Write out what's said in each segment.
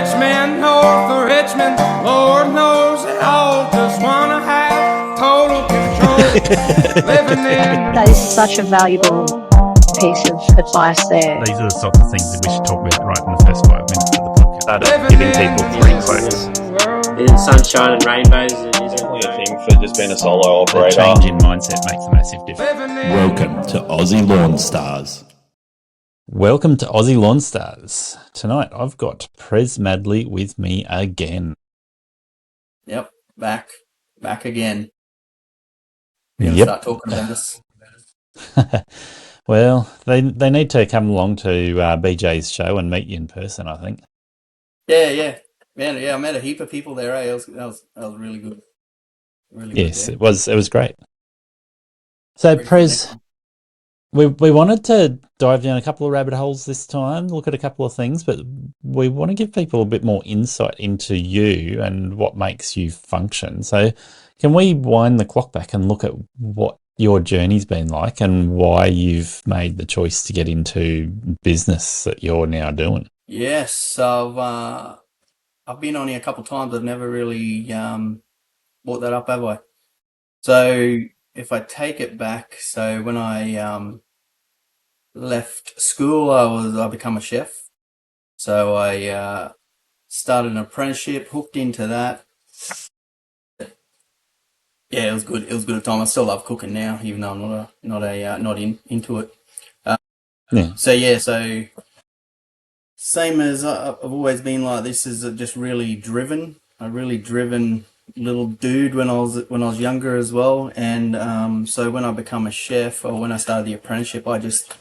Richmond, north of Richmond, Lord knows they all just wanna have total control. Living in That is such a valuable piece of advice there. These are the sorts of things that we should talk about right in the first 5 minutes of the podcast. Started giving people free quotes. In sunshine and rainbows, it isn't a thing for just being a solo The operator. change in mindset makes a massive difference. Welcome to Aussie Lawn Stars. Welcome to Aussie Lawn Stars. Tonight I've got Prez Madley with me again. Yep, back again. We're going to start talking about this. Well, they need to come along to BJ's show and meet you in person, I think. Yeah. Man, I met a heap of people there. Eh? That was really good. Really Yes, good, it was great. So, Prez, we wanted to dive down a couple of rabbit holes this time, look at a couple of things, but we want to give people a bit more insight into you and what makes you function. So can we wind the clock back and look at what your journey's been like and why you've made the choice to get into business that you're now doing? Yes, so I've been on here a couple of times. I've never really brought that up, have I? So if I take it back, so when I left school, I become a chef. So I started an apprenticeship, hooked into that. Yeah, it was good. It was good at the time. I still love cooking now, even though I'm not into it. So same as I've always been like this. Is just a really driven little dude when I was younger as well. And so when I become a chef, or when I started the apprenticeship, I just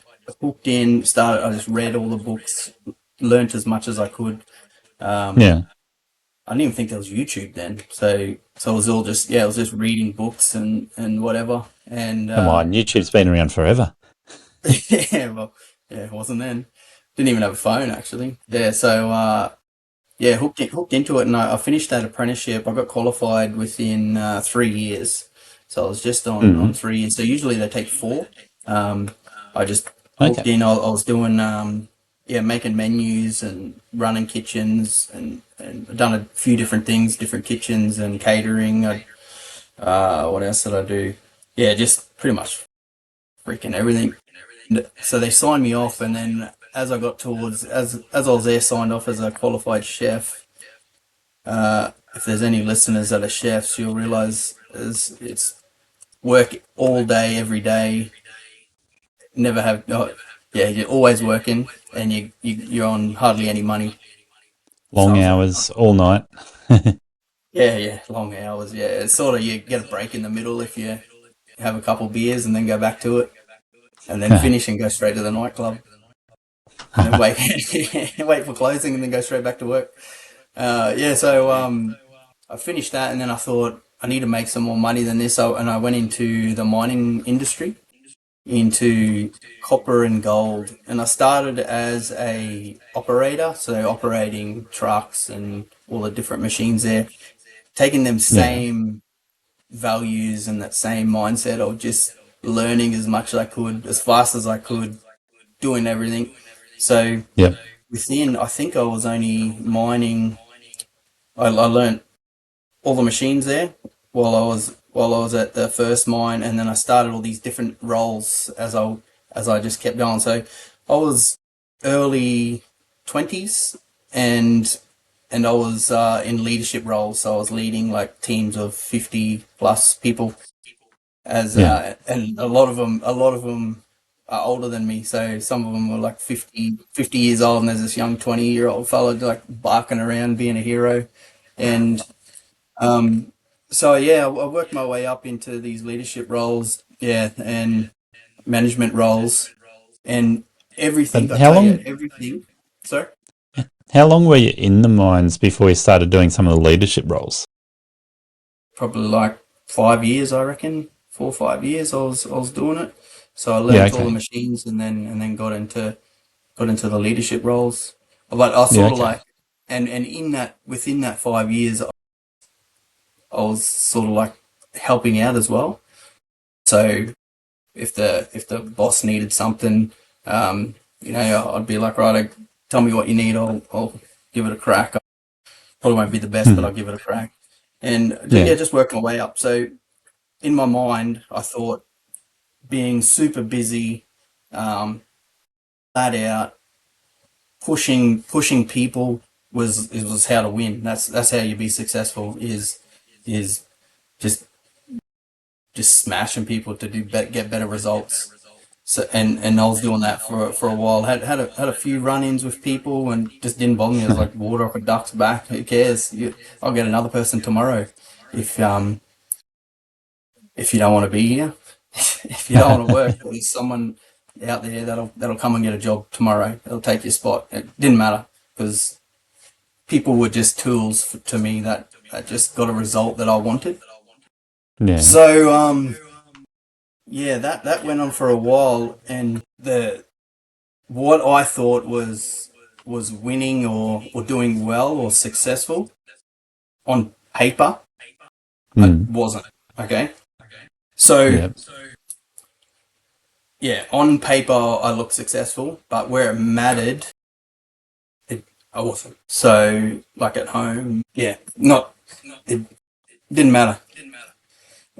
hooked in. I just read all the books, learnt as much as I could. I didn't even think there was YouTube then. So it was all just, it was just reading books and whatever. And Come on, YouTube's been around forever. It wasn't then. Didn't even have a phone, actually. Yeah, so, hooked into it, and I finished that apprenticeship. I got qualified within 3 years. So I was just on 3 years. So usually they take 4. I just hooked in. I was doing, making menus and running kitchens and done a few different things, different kitchens and catering. What else did I do? Yeah, just pretty much freaking everything. So they signed me off, and then as I got towards, as I was there, signed off as a qualified chef. If there's any listeners that are chefs, you'll realise it's work all day, every day. You're always working, and you're on hardly any money. Long hours, all night. Yeah, long hours. Yeah, it's sort of, you get a break in the middle if you have a couple beers and then go back to it, and then finish and go straight to the nightclub. And then wait for closing and then go straight back to work. So I finished that, and then I thought I need to make some more money than this. And I went into the mining industry, into copper and gold, and I started as a operator, so operating trucks and all the different machines there, taking them same values and that same mindset of just learning as much as I could, as fast as I could, doing everything. So within, I think I was only mining, I learned all the machines there while I was at the first mine, and then I started all these different roles as I just kept going. So I was early 20s, and I was in leadership roles. So I was leading like teams of 50 plus people, and a lot of them are older than me. So some of them were like 50 years old, and there's this young 20-year-old fella like barking around being a hero. And I worked my way up into these leadership roles, and management roles, and everything. Everything. Sorry? How long were you in the mines before you started doing some of the leadership roles? Probably like 5 years, I reckon. 4 or 5 years I was doing it. So I learned all the machines, and then got into the leadership roles. But I sort of like, and within that 5 years, I was sort of like helping out as well. So if the boss needed something, I'd be like, right, tell me what you need. I'll give it a crack. Probably won't be the best, but I'll give it a crack. And just working my way up. So in my mind, I thought being super busy, flat out, pushing people was how to win. That's how you be successful. Is just smashing people to get better results. So and I was doing that for a while. Had a few run-ins with people and just didn't bother me. It was like water off a duck's back. Who cares? I'll get another person tomorrow. If you don't want to be here, if you don't want to work, there's someone out there that'll come and get a job tomorrow. It'll take your spot. It didn't matter because people were just tools to me that just got a result that I wanted. Yeah. So that went on for a while, and what I thought was winning or doing well or successful on paper, it wasn't. Okay. So on paper I looked successful, but where it mattered, I wasn't. So like at home, it didn't matter.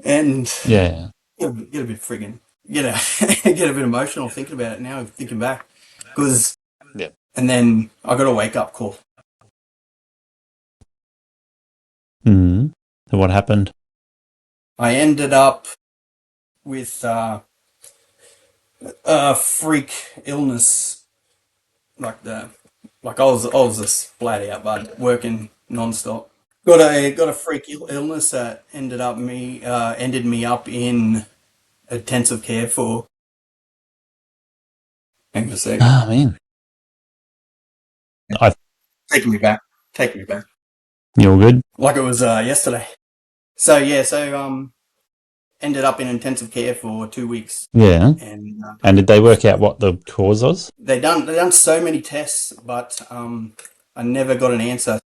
And get a bit friggin' get a bit emotional thinking about it now, thinking back, because and then I got a wake up call. So what happened? I ended up with a freak illness, like I was just flat out, but working non-stop. Got a freak illness that ended me up in intensive care for. Hang on a second. Ah, man. Taking me back. You're good? Like it was yesterday. So ended up in intensive care for 2 weeks. Yeah. And did they work out what the cause was? They done so many tests, but I never got an answer.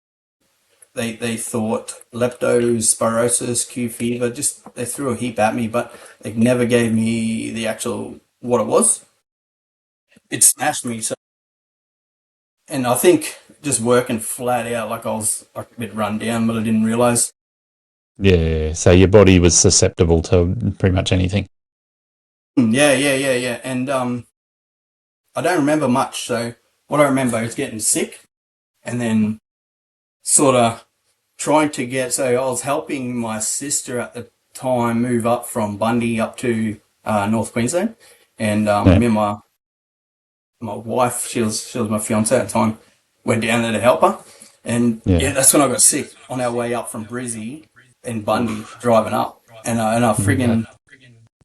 They thought leptospirosis, Q fever, they threw a heap at me, but they never gave me the actual what it was. It smashed me. So, and I think just working flat out, like I was a bit run down, but I didn't realise. Yeah, so your body was susceptible to pretty much anything. Yeah. And I don't remember much, so what I remember is getting sick and then sort of trying to so I was helping my sister at the time move up from Bundy up to North Queensland, and me and my wife, she was my fiance at the time, went down there to help her, and that's when I got sick on our way up from Brizzy in Bundy driving up, and I friggin'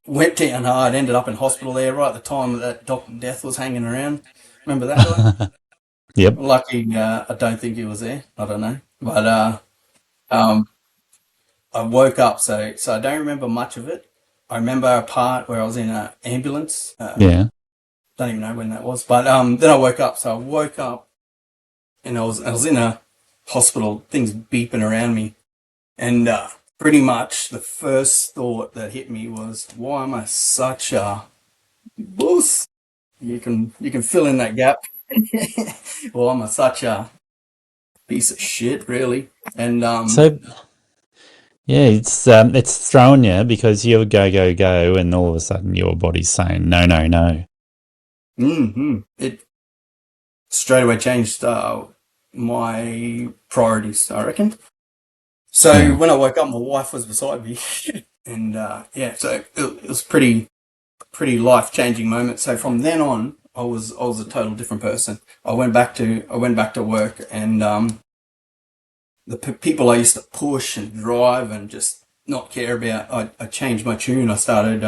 went down hard, ended up in hospital there right at the time that Dr. Death was hanging around. Remember that guy? Yep. Lucky, I don't think he was there. I don't know, but I woke up, so I don't remember much of it. I remember a part where I was in an ambulance. Don't even know when that was, but then I woke up. So I woke up, and I was in a hospital. Things beeping around me, and pretty much the first thought that hit me was, "Why am I such a boss?" You can fill in that gap. Well, I'm such a piece of shit, really, and it's throwing you because you go, and all of a sudden your body's saying no. It straight away changed my priorities, I reckon. So when I woke up, my wife was beside me, and so it was pretty life-changing moment. So from then on, I was a total different person. I went back to work, and the people I used to push and drive and just not care about, I changed my tune. I started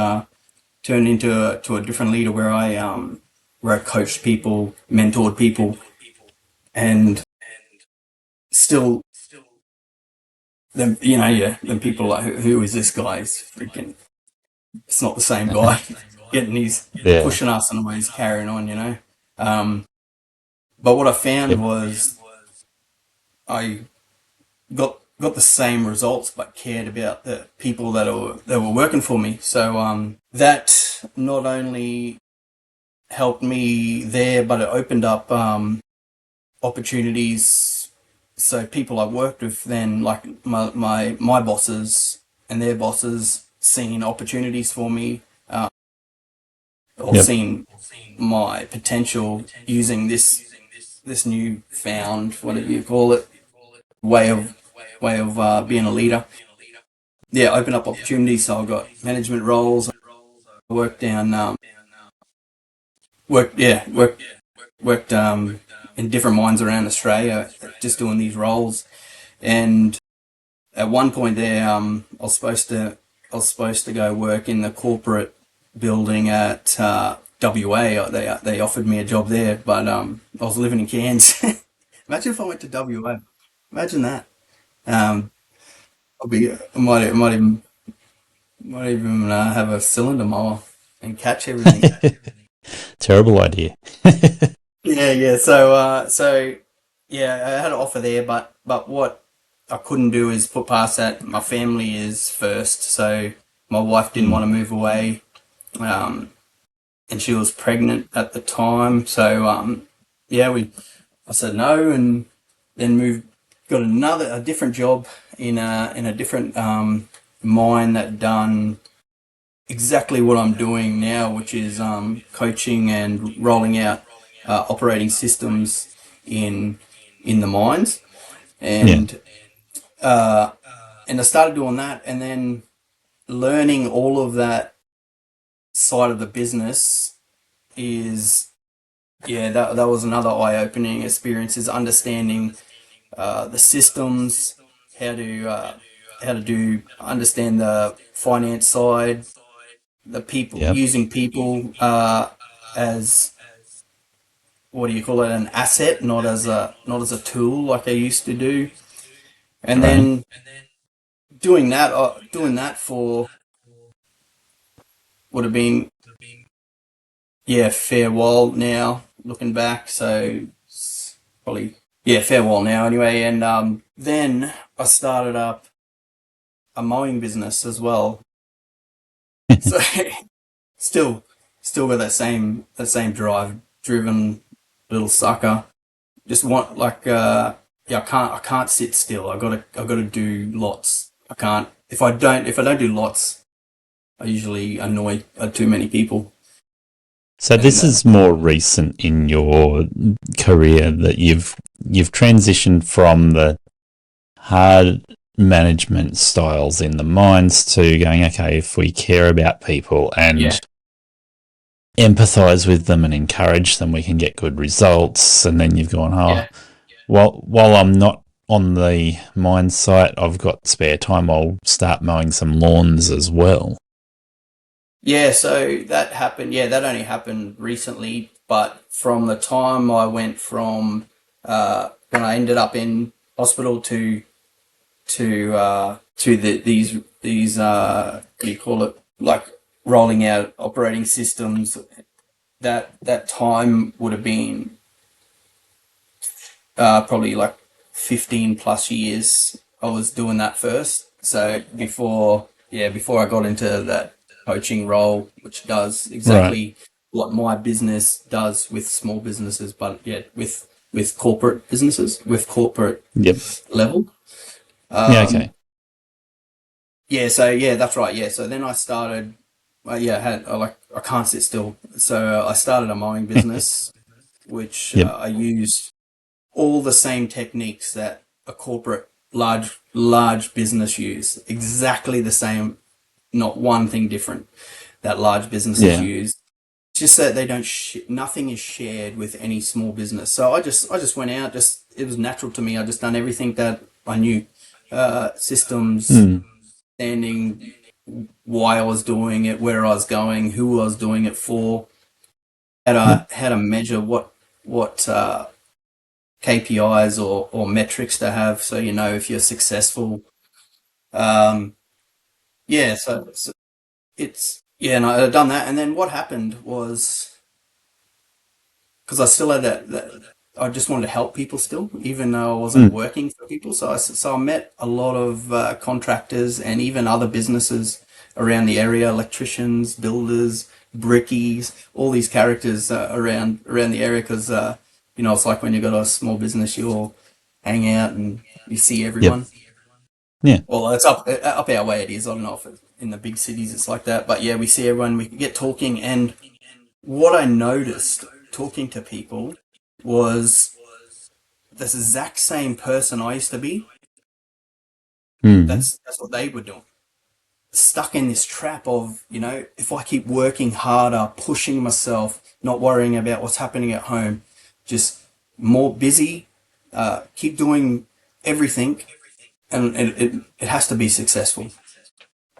turning into a different leader where I coached people, mentored people, and still then people like, who is this guy? He's freaking, it's not the same guy. Pushing us and always carrying on, but what I found was I got the same results, but cared about the people that were working for me. So that not only helped me there, but it opened up opportunities so people I worked with then, like my bosses and their bosses, seen opportunities for me, or Yep. seen my potential using this new found, whatever you call it, way of being a leader. Yeah, open up opportunities. So I got management roles. I worked down, worked in different mines around Australia, just doing these roles. And at one point there, I was supposed to go work in the corporate building at WA. They offered me a job there, but I was living in Cairns. Imagine if I went to WA. Imagine that. Um, I might even have a cylinder mower and catch everything. Terrible idea. Yeah. So yeah, I had an offer there, but what I couldn't do is put past that. My family is first, so my wife didn't want to move away, and she was pregnant at the time. So yeah, I said no, and then got a different job in a different mine that done exactly what I'm doing now, which is coaching and rolling out operating systems in the mines, and and I started doing that, and then learning all of that side of the business is, yeah, that was another eye-opening experience, is understanding the systems, how to understand the finance side, the people, Yep. using people as, what do you call it, an asset, not as a tool like I used to do. And Right. then doing that for would have been, yeah, fair while now looking back. So probably, yeah, fair while now anyway. And then I started up a mowing business as well. So still got that same driven little sucker. Just want, like, yeah, I can't sit still. I gotta do lots. I can't, if I don't do lots, I usually annoy too many people. So this is more recent in your career that you've transitioned from the hard management styles in the mines to going, okay, if we care about people and Yeah. empathize with them and encourage them, we can get good results. And then you've gone, Yeah. while I'm not on the mine site, I've got spare time, I'll start mowing some lawns as well. Yeah, so that happened. Yeah, that only happened recently. But from the time I went from when I ended up in hospital to these what do you call it, like rolling out operating systems, that time would have been probably like 15 plus years. I was doing that first. So before I got into that coaching role, which does exactly what my business does with small businesses, but yeah, with corporate businesses, with corporate Yep. level. Yeah, okay. Yeah, so yeah, that's right. Yeah, so then I started. I can't sit still. So I started a mowing business, which Yep. I used all the same techniques that a corporate large business use. Exactly the same, not one thing different that large businesses Yeah. use. It's just that they don't. Nothing is shared with any small business. So I just went out. Just, it was natural to me. I just done everything that I knew. Systems, understanding why I was doing it, where I was going, who I was doing it for, how to measure what KPIs or metrics to have, so you know if you're successful. Yeah, so it's, yeah, and I had done that, and then what happened was, because I still had that I just wanted to help people still, even though I wasn't working for people. So I met a lot of contractors and even other businesses around the area, electricians, builders, brickies, all these characters around the area. Because it's like when you've got a small business, you're hang out and you see everyone. Yeah. Well, it's up our way. It is. I don't know if in the big cities it's like that, but yeah, we see everyone. We get talking, and what I noticed talking to people was this exact same person I used to be. Mm. That's what they were doing. Stuck in this trap of, if I keep working harder, pushing myself, not worrying about what's happening at home, just more busy, keep doing everything, and it has to be successful.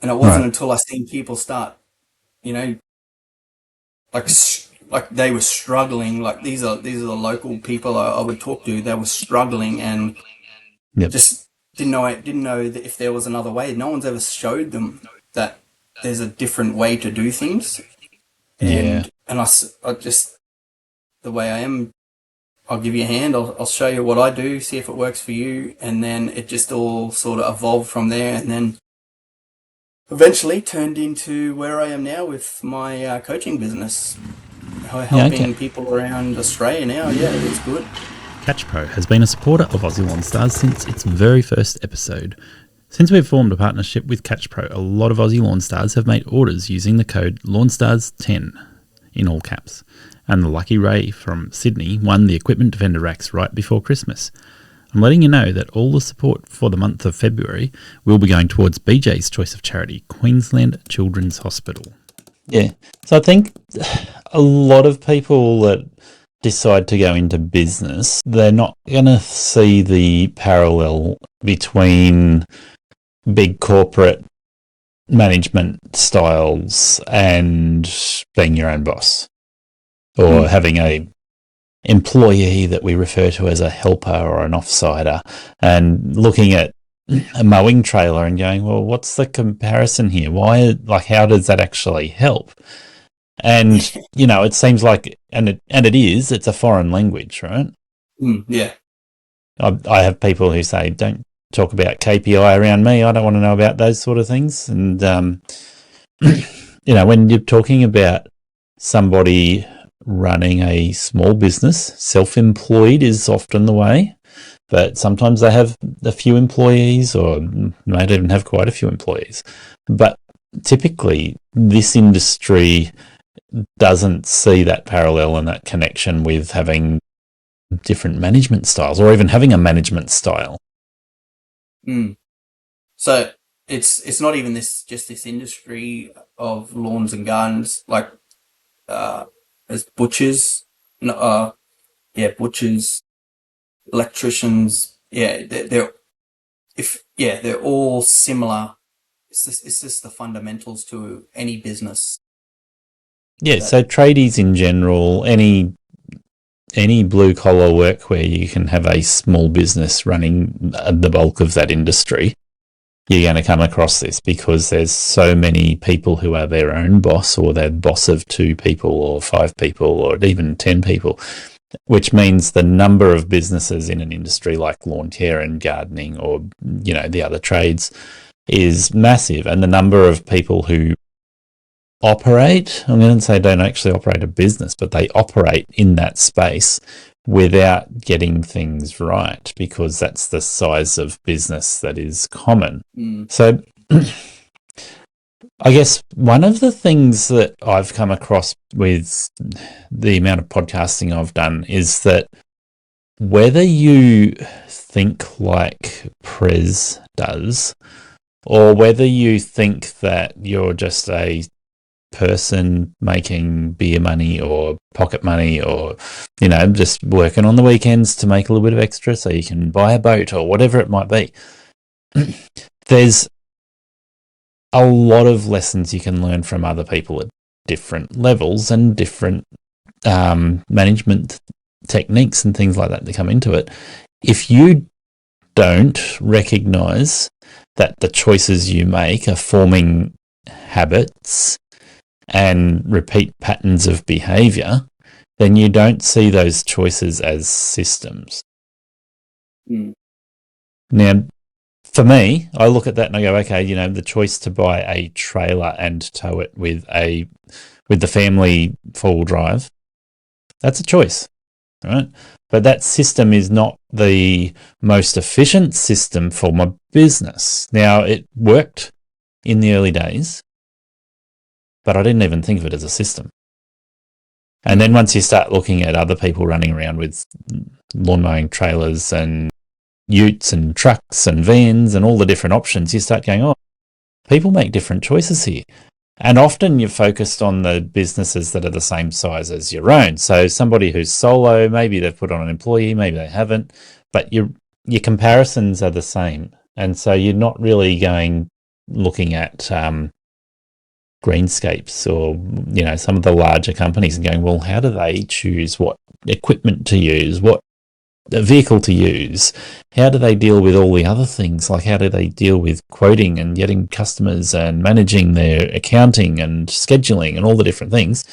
And it wasn't until I seen people start, like they were struggling. Like these are the local people I would talk to. They were struggling and just didn't know that if there was another way. No one's ever showed them that there's a different way to do things. And I just, the way I am, I'll give you a hand. I'll show you what I do, see if it works for you, and then it just all sort of evolved from there, and then eventually turned into where I am now with my coaching business, helping people around Australia now. Yeah, it's good. Catch Pro has been a supporter of Aussie Lawn Stars since its very first episode. Since we've formed a partnership with Catch Pro, a lot of Aussie Lawn Stars have made orders using the code LawnStars10 in all caps. And the lucky Ray from Sydney won the Equipment Defender racks right before Christmas. I'm letting you know that all the support for the month of February will be going towards BJ's choice of charity, Queensland Children's Hospital. Yeah, so I think a lot of people that decide to go into business, they're not going to see the parallel between big corporate management styles and being your own boss, or having a employee that we refer to as a helper or an offsider, and looking at a mowing trailer and going, well, what's the comparison here? How does that actually help? And, it seems like, and it is, it's a foreign language, right? Yeah. I have people who say, don't talk about KPI around me. I don't want to know about those sort of things. And, when you're talking about somebody running a small business, self-employed is often the way, but sometimes they have a few employees or might even have quite a few employees. But typically, this industry doesn't see that parallel and that connection with having different management styles or even having a management style. So it's not even this industry of lawns and gardens, like as butchers, butchers, electricians, they're all similar. It's just the fundamentals to any business. Yeah, so tradies in general, any blue collar work where you can have a small business running the bulk of that industry, you're going to come across this because there's so many people who are their own boss, or they're boss of 2 people or 5 people or even 10 people, which means the number of businesses in an industry like lawn care and gardening or, the other trades is massive. And the number of people who operate, I'm going to say don't actually operate a business, but they operate in that space without getting things right, because that's the size of business that is common. So I guess one of the things that I've come across with the amount of podcasting I've done is that whether you think like Prez does, or whether you think that you're just a person making beer money or pocket money, or just working on the weekends to make a little bit of extra so you can buy a boat or whatever it might be, there's a lot of lessons you can learn from other people at different levels and different management techniques and things like that come into it. If you don't recognize that the choices you make are forming habits and repeat patterns of behavior, then you don't see those choices as systems. Now, for me, I look at that and I go, okay, the choice to buy a trailer and tow it with the family 4-wheel drive, that's a choice. right? But that system is not the most efficient system for my business. Now, it worked in the early days, but I didn't even think of it as a system. And then once you start looking at other people running around with lawn mowing trailers and utes and trucks and vans and all the different options, you start going, oh, people make different choices here. And often you're focused on the businesses that are the same size as your own. So somebody who's solo, maybe they've put on an employee, maybe they haven't, but your comparisons are the same. And so you're not really looking at greenscapes or, you know, some of the larger companies and going, well, how do they choose what equipment to use, what vehicle to use? How do they deal with all the other things? Like, how do they deal with quoting and getting customers and managing their accounting and scheduling and all the different things?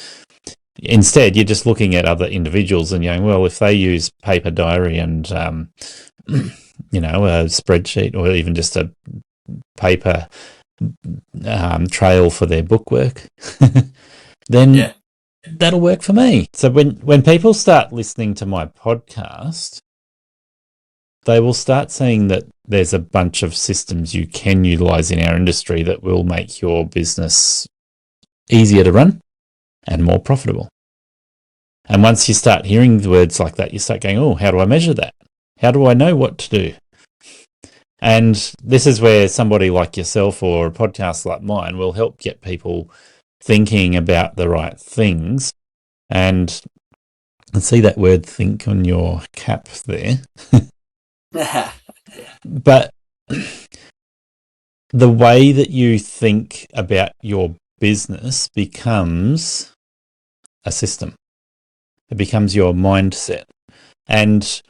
Instead, you're just looking at other individuals and going, well, if they use paper diary and, you know, a spreadsheet or even just a paper trail for their bookwork, then that'll work for me. So when people start listening to my podcast, they will start seeing that there's a bunch of systems you can utilize in our industry that will make your business easier to run and more profitable. And once you start hearing the words like that, you start going, oh, how do I measure that? How do I know what to do? And this is where somebody like yourself or a podcast like mine will help get people thinking about the right things. And I see that word think on your cap there. But the way that you think about your business becomes a system. It becomes your mindset. And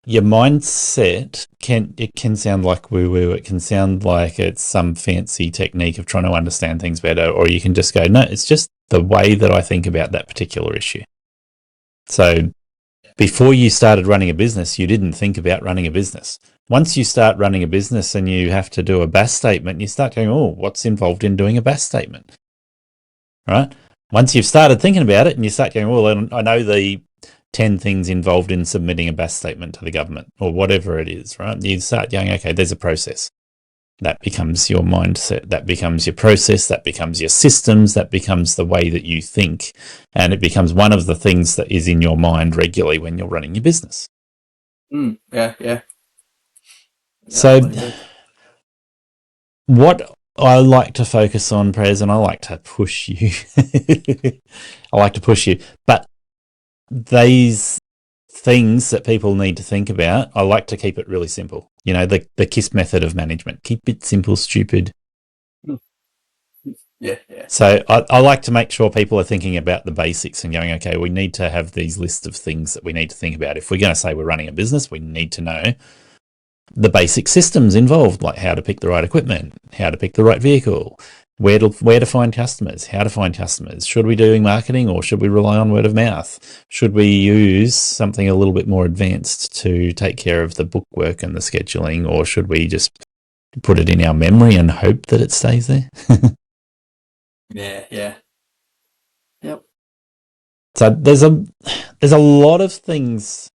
your mindset can sound like woo-woo. It can sound like it's some fancy technique of trying to understand things better, or you can just go, no, it's just the way that I think about that particular issue. So before you started running a business, you didn't think about running a business. Once you start running a business and you have to do a BAS statement, you start going, oh, what's involved in doing a BAS statement? Right? Once you've started thinking about it and you start going, well, I know the 10 things involved in submitting a BAS statement to the government or whatever it is, right? You start going, okay, there's a process. That becomes your mindset. That becomes your process. That becomes your systems. That becomes the way that you think. And it becomes one of the things that is in your mind regularly when you're running your business. Yeah. So what I like to focus on, Prez, and I like to push you. But these things that people need to think about, I like to keep it really simple. You know, the KISS method of management. Keep it simple, stupid. Yeah. So I like to make sure people are thinking about the basics and going, okay, we need to have these lists of things that we need to think about. If we're going to say we're running a business, we need to know the basic systems involved, like how to pick the right equipment, how to pick the right vehicle, where to find customers, how to find customers. Should we be doing marketing or should we rely on word of mouth? Should we use something a little bit more advanced to take care of the bookwork and the scheduling, or should we just put it in our memory and hope that it stays there? Yeah. Yep. So there's a lot of things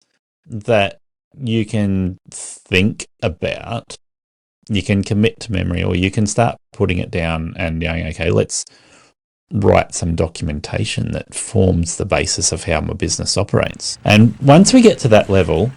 that you can think about. You can commit to memory, or you can start putting it down and going, okay, let's write some documentation that forms the basis of how my business operates. And once we get to that level,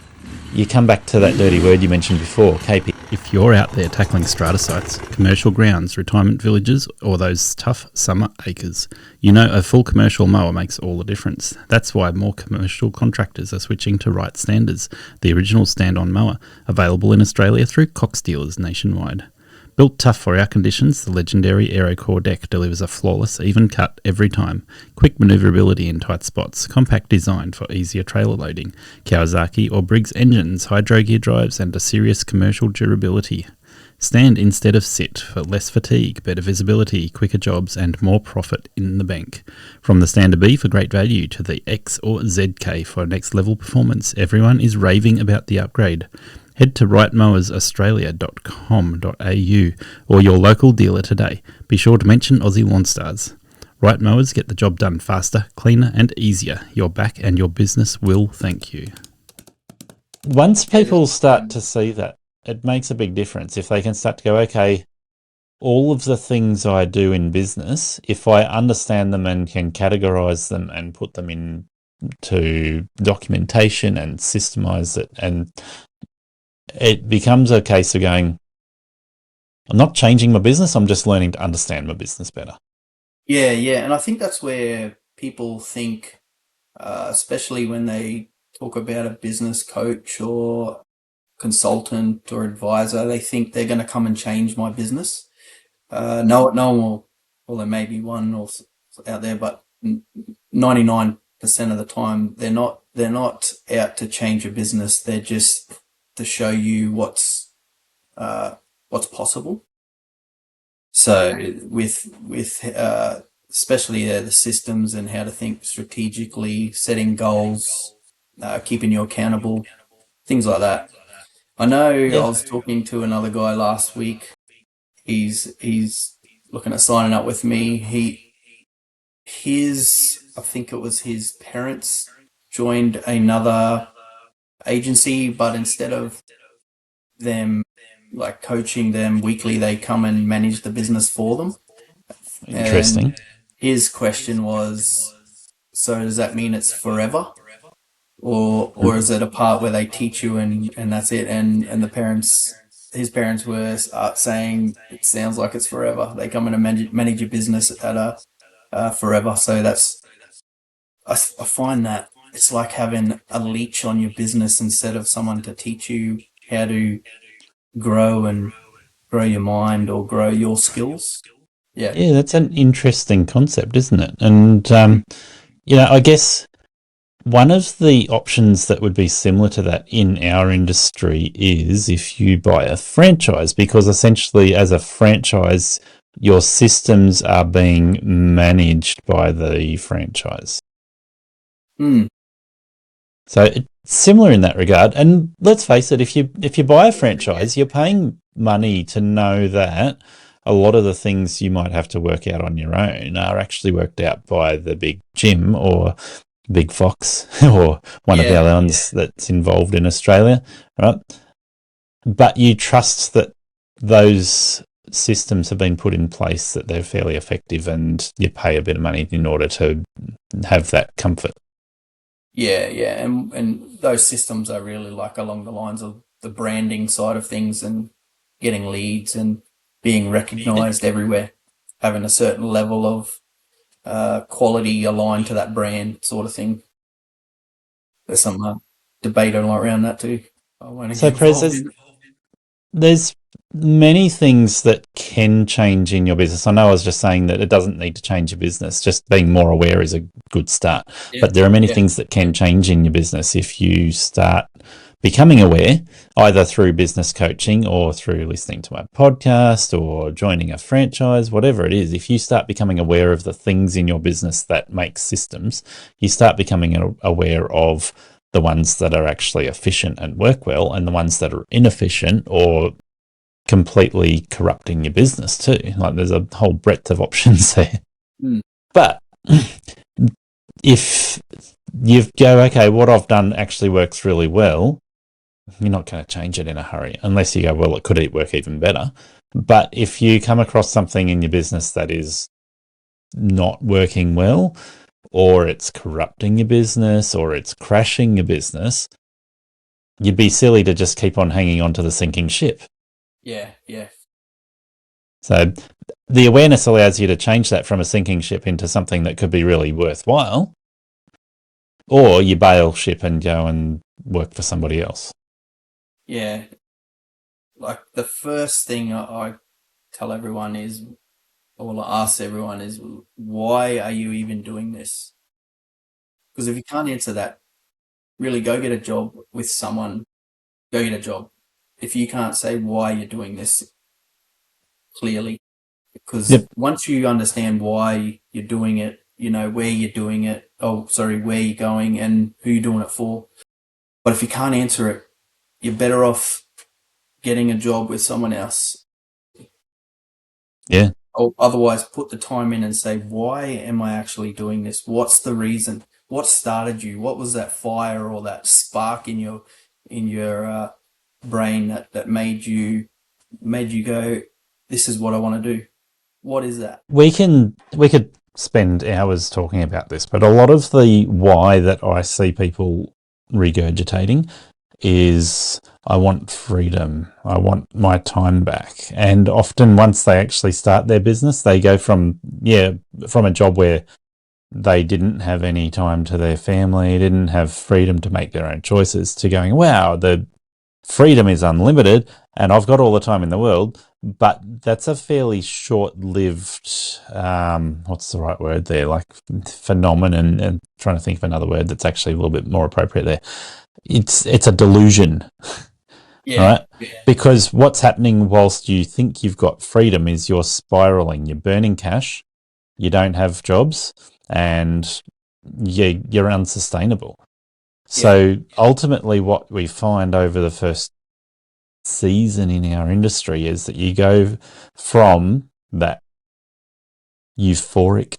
you come back to that dirty word you mentioned before, KP. If you're out there tackling strata sites, commercial grounds, retirement villages, or those tough summer acres, you know a full commercial mower makes all the difference. That's why more commercial contractors are switching to Right Standers, the original stand-on mower, available in Australia through Cox dealers nationwide. Built tough for our conditions, the legendary AeroCore deck delivers a flawless, even cut every time. Quick manoeuvrability in tight spots, compact design for easier trailer loading, Kawasaki or Briggs engines, hydro gear drives, and a serious commercial durability. Stand instead of sit for less fatigue, better visibility, quicker jobs, and more profit in the bank. From the Standard B for great value to the X or ZK for next level performance, everyone is raving about the upgrade. Head to rightmowersaustralia.com.au or your local dealer today. Be sure to mention Aussie Lawn Stars. Right mowers get the job done faster, cleaner, and easier. Your back and your business will thank you. Once people start to see that, it makes a big difference. If they can start to go, okay, all of the things I do in business, if I understand them and can categorize them and put them into documentation and systemize it, and it becomes a case of going, I'm not changing my business, I'm just learning to understand my business better. Yeah, and I think that's where people think, especially when they talk about a business coach or consultant or advisor, they think they're going to come and change my business. No one will. Well, there may be one or out there, but 99% of the time they're not. They're not out to change a business. They're just to show you what's possible. So with especially the systems and how to think strategically, setting goals, keeping you accountable, things like that. I know I was talking to another guy last week. He's looking at signing up with me. I think it was his parents joined another agency, but instead of them like coaching them weekly, they come and manage the business for them. Interesting. And his question was, so does that mean it's forever? Or is it a part where they teach you and that's it? And his parents were saying it sounds like it's forever. They come in and manage your business at forever. So I find that it's like having a leech on your business instead of someone to teach you how to grow your mind or grow your skills. Yeah, that's an interesting concept, isn't it? And, I guess one of the options that would be similar to that in our industry is if you buy a franchise, because essentially as a franchise, your systems are being managed by the franchise. So it's similar in that regard. And let's face it, if you buy a franchise, you're paying money to know that a lot of the things you might have to work out on your own are actually worked out by the big Jim or Big Fox or one of the other ones that's involved in Australia, right? But you trust that those systems have been put in place, that they're fairly effective, and you pay a bit of money in order to have that comfort. Yeah, and those systems are really like along the lines of the branding side of things and getting leads and being recognised everywhere, having a certain level of quality aligned to that brand sort of thing. There's some debate around that too. I won't So, get Prez, involved in it. there's many things that can change in your business. I know I was just saying that it doesn't need to change your business. Just being more aware is a good start. But there are many things that can change in your business if you start becoming aware, either through business coaching or through listening to my podcast or joining a franchise, whatever it is. If you start becoming aware of the things in your business that make systems, you start becoming aware of the ones that are actually efficient and work well, and the ones that are inefficient or completely corrupting your business too. Like there's a whole breadth of options there. But if you go, okay, what I've done actually works really well, you're not going to change it in a hurry unless you go, well, it could work even better. But if you come across something in your business that is not working well, or it's corrupting your business, or it's crashing your business, you'd be silly to just keep on hanging on to the sinking ship. Yeah. So the awareness allows you to change that from a sinking ship into something that could be really worthwhile, or you bail ship and go and work for somebody else. Yeah. Like the first thing I tell everyone is, or I ask everyone is, why are you even doing this? Because if you can't answer that, really go get a job with someone. Go get a job. If you can't say why you're doing this clearly, because once you understand why you're doing it, you know where you're doing it. Where you're going and who you're doing it for. But if you can't answer it, you're better off getting a job with someone else. Yeah. Or otherwise, put the time in and say, why am I actually doing this? What's the reason? What started you? What was that fire or that spark in your brain that made you go, this is what I want to do? What is that? We could spend hours talking about this, but a lot of the why that I see people regurgitating is, I want freedom, I want my time back. And often once they actually start their business, they go from a job where they didn't have any time to their family, didn't have freedom to make their own choices, to going, wow, the freedom is unlimited and I've got all the time in the world. But that's a fairly short-lived, what's the right word there, like phenomenon, and trying to think of another word that's actually a little bit more appropriate there. It's a delusion, right? Yeah. Because what's happening whilst you think you've got freedom is you're spiraling, you're burning cash, you don't have jobs, and you're unsustainable. So ultimately what we find over the first season in our industry is that you go from that euphoric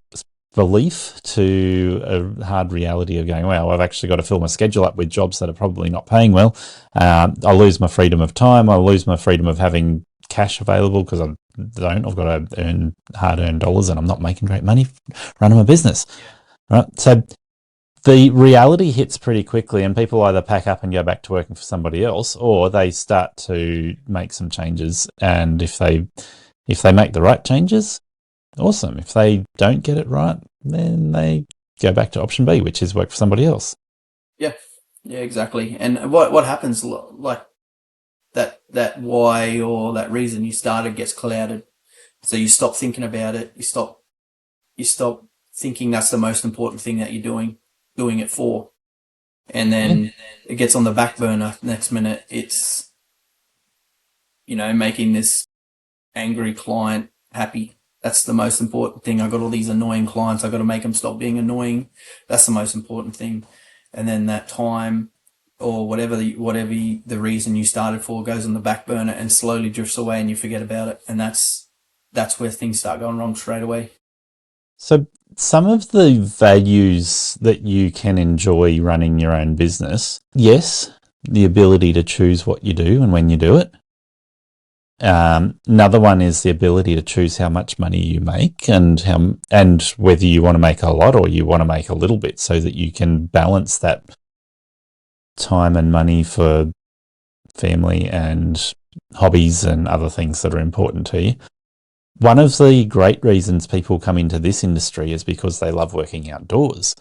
belief to a hard reality of going, well, I've actually got to fill my schedule up with jobs that are probably not paying well. I'll lose my freedom of time. I'll lose my freedom of having cash available because I've got to earn hard-earned dollars and I'm not making great money running my business. Right? So the reality hits pretty quickly and people either pack up and go back to working for somebody else, or they start to make some changes. And if they make the right changes, awesome. If they don't get it right, then they go back to option B, which is work for somebody else. Yeah, exactly. And what happens, like that why or that reason you started gets clouded. So you stop thinking about it. You stop thinking that's the most important thing that you're doing it for. And then it gets on the back burner. Next minute, it's, making this angry client happy. That's the most important thing. I got all these annoying clients. I got to make them stop being annoying. That's the most important thing. And then that time or whatever the reason you started for goes on the back burner and slowly drifts away and you forget about it. And that's where things start going wrong straight away. So some of the values that you can enjoy running your own business, yes, the ability to choose what you do and when you do it. Another one is the ability to choose how much money you make and whether you want to make a lot or you want to make a little bit, so that you can balance that time and money for family and hobbies and other things that are important to you. One of the great reasons people come into this industry is because they love working outdoors.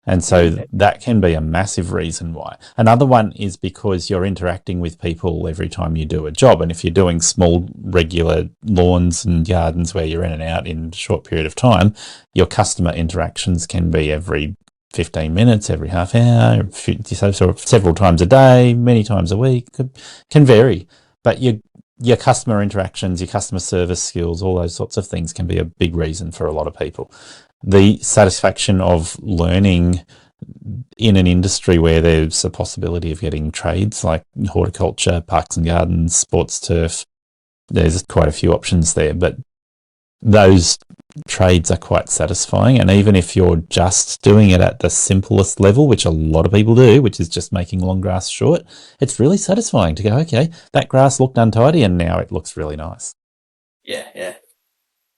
And so that can be a massive reason why. Another one is because you're interacting with people every time you do a job. And if you're doing small, regular lawns and gardens where you're in and out in a short period of time, your customer interactions can be every 15 minutes, every half hour, several times a day, many times a week. Can vary. But your customer interactions, your customer service skills, all those sorts of things can be a big reason for a lot of people. The satisfaction of learning in an industry where there's a possibility of getting trades like horticulture, parks and gardens, sports turf, there's quite a few options there, but those trades are quite satisfying. And even if you're just doing it at the simplest level, which a lot of people do, which is just making long grass short, it's really satisfying to go, okay, that grass looked untidy and now it looks really nice. Yeah.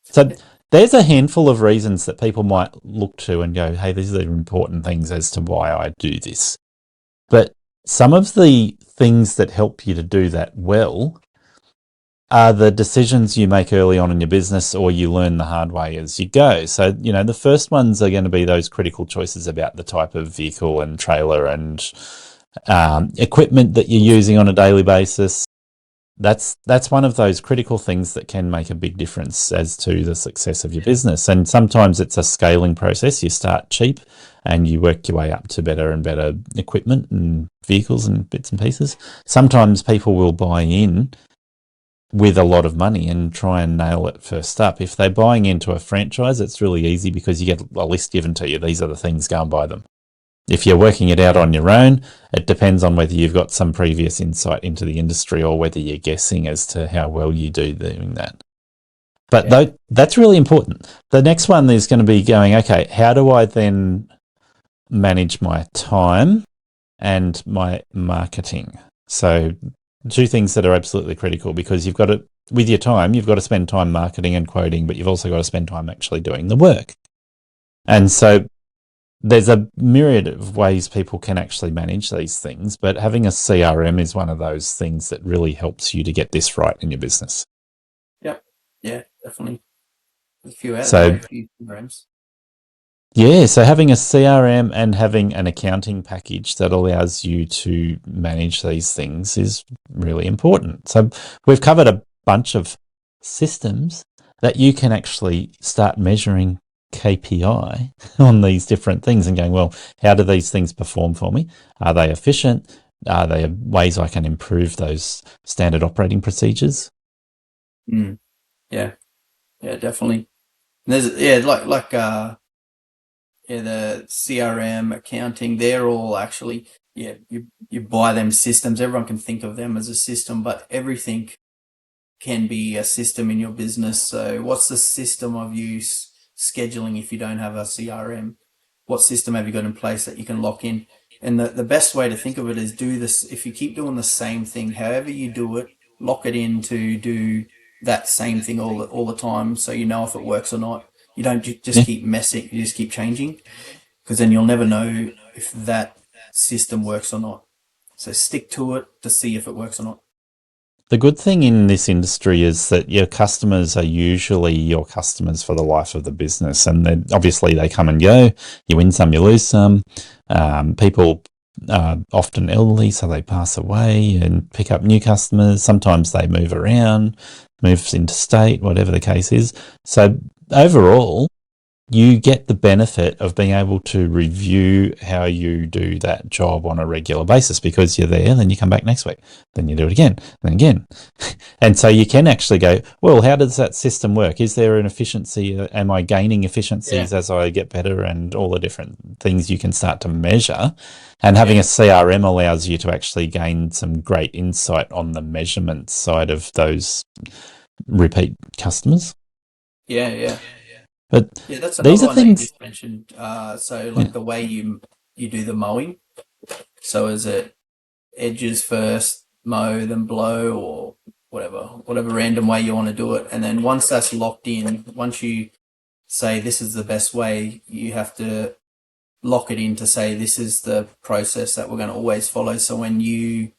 So there's a handful of reasons that people might look to and go, hey, these are important things as to why I do this. But some of the things that help you to do that well are the decisions you make early on in your business, or you learn the hard way as you go. So, the first ones are going to be those critical choices about the type of vehicle and trailer and equipment that you're using on a daily basis. That's one of those critical things that can make a big difference as to the success of your business. And sometimes it's a scaling process. You start cheap and you work your way up to better and better equipment and vehicles and bits and pieces. Sometimes people will buy in with a lot of money and try and nail it first up. If they're buying into a franchise, it's really easy because you get a list given to you. These are the things, go and buy them. If you're working it out on your own, it depends on whether you've got some previous insight into the industry or whether you're guessing as to how well you do doing that. But that's really important. The next one is going to be going, okay, how do I then manage my time and my marketing? So two things that are absolutely critical, because you've got to, with your time, you've got to spend time marketing and quoting, but you've also got to spend time actually doing the work. And so there's a myriad of ways people can actually manage these things, but having a CRM is one of those things that really helps you to get this right in your business. Yep. Yeah, definitely. There's a few out So- there, a few programs. Yeah, so having a CRM and having an accounting package that allows you to manage these things is really important. So we've covered a bunch of systems that you can actually start measuring KPI on these different things and going, well, how do these things perform for me? Are they efficient? Are there ways I can improve those standard operating procedures? Mm. Yeah, definitely. And there's the CRM, accounting, they're all actually, you buy them systems. Everyone can think of them as a system, but everything can be a system in your business. So what's the system of you scheduling if you don't have a CRM? What system have you got in place that you can lock in? And the best way to think of it is do this. If you keep doing the same thing, however you do it, lock it in to do that same thing all the time, so you know if it works or not. You don't just keep messing. You just keep changing, because then you'll never know if that system works or not. So stick to it to see if it works or not. The good thing in this industry is that your customers are usually your customers for the life of the business, and then obviously they come and go. You win some, you lose some. People are often elderly, so they pass away and pick up new customers. Sometimes they move around, moves interstate, whatever the case is. So overall, you get the benefit of being able to review how you do that job on a regular basis, because you're there, then you come back next week, then you do it again, then again. And so you can actually go, well, how does that system work? Is there an efficiency? Am I gaining efficiencies as I get better, and all the different things you can start to measure? And having a CRM allows you to actually gain some great insight on the measurement side of those repeat customers. Yeah. But That's these another are one that you things. just mentioned. The way you do the mowing. So is it edges first, mow, then blow, or whatever random way you want to do it? And then once that's locked in, once you say this is the best way, you have to lock it in to say this is the process that we're going to always follow. So when you